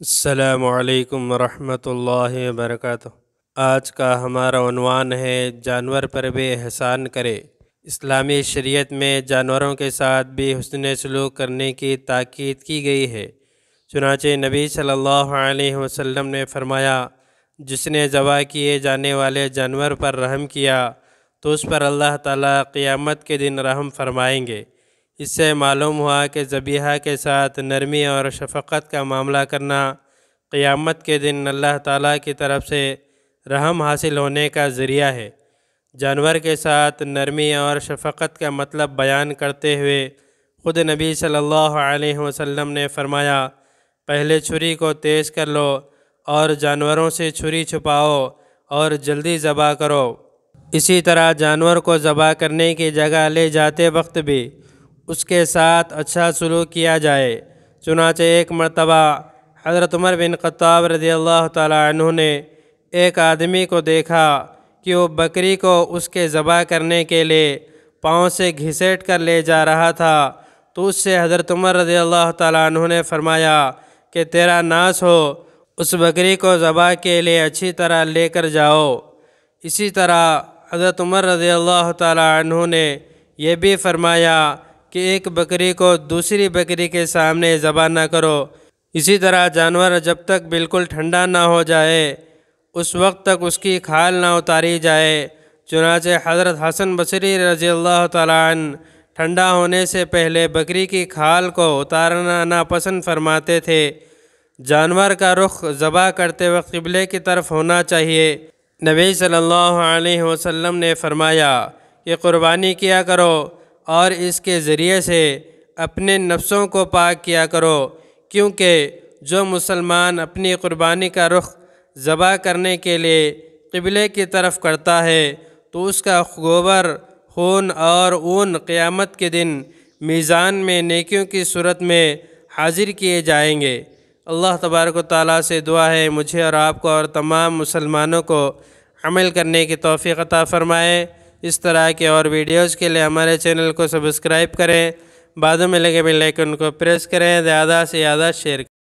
السلام علیکم ورحمۃ اللہ وبرکاتہ۔ آج کا ہمارا عنوان ہے جانور پر بھی احسان کرے۔ اسلامی شریعت میں جانوروں کے ساتھ بھی حسن سلوک کرنے کی تاکید کی گئی ہے۔ چنانچہ نبی صلی اللہ علیہ وسلم نے فرمایا، جس نے ذبح کیے جانے والے جانور پر رحم کیا تو اس پر اللہ تعالیٰ قیامت کے دن رحم فرمائیں گے۔ اس سے معلوم ہوا کہ ذبیحہ کے ساتھ نرمی اور شفقت کا معاملہ کرنا قیامت کے دن اللہ تعالیٰ کی طرف سے رحم حاصل ہونے کا ذریعہ ہے۔ جانور کے ساتھ نرمی اور شفقت کا مطلب بیان کرتے ہوئے خود نبی صلی اللہ علیہ وسلم نے فرمایا، پہلے چھری کو تیز کر لو اور جانوروں سے چھری چھپاؤ اور جلدی ذبح کرو۔ اسی طرح جانور کو ذبح کرنے کی جگہ لے جاتے وقت بھی اس کے ساتھ اچھا سلوک کیا جائے۔ چنانچہ ایک مرتبہ حضرت عمر بن خطاب رضی اللہ تعالیٰ عنہ نے ایک آدمی کو دیکھا کہ وہ بکری کو اس کے ذبح کرنے کے لیے پاؤں سے گھسیٹ کر لے جا رہا تھا، تو اس سے حضرت عمر رضی اللہ تعالیٰ عنہ نے فرمایا کہ تیرا ناس ہو، اس بکری کو ذبح کے لیے اچھی طرح لے کر جاؤ۔ اسی طرح حضرت عمر رضی اللہ تعالیٰ عنہ نے یہ بھی فرمایا کہ ایک بکری کو دوسری بکری کے سامنے ذبح نہ کرو۔ اسی طرح جانور جب تک بالکل ٹھنڈا نہ ہو جائے اس وقت تک اس کی کھال نہ اتاری جائے۔ چنانچہ حضرت حسن بصری رضی اللہ تعالیٰ عنہ ٹھنڈا ہونے سے پہلے بکری کی کھال کو اتارنا ناپسند فرماتے تھے۔ جانور کا رخ ذبح کرتے وقت قبلے کی طرف ہونا چاہیے۔ نبی صلی اللہ علیہ وسلم نے فرمایا کہ قربانی کیا کرو اور اس کے ذریعے سے اپنے نفسوں کو پاک کیا کرو، کیونکہ جو مسلمان اپنی قربانی کا رخ ذبح کرنے کے لیے قبلے کی طرف کرتا ہے تو اس کا گوبر، خون اور اون قیامت کے دن میزان میں نیکیوں کی صورت میں حاضر کیے جائیں گے۔ اللہ تبارک و تعالیٰ سے دعا ہے مجھے اور آپ کو اور تمام مسلمانوں کو عمل کرنے کی توفیق عطا فرمائے۔ اس طرح کے اور ویڈیوز کے لیے ہمارے چینل کو سبسکرائب کریں، بعد میں لگے بیل آئیکن کو پریس کریں، زیادہ سے زیادہ شیئر کریں۔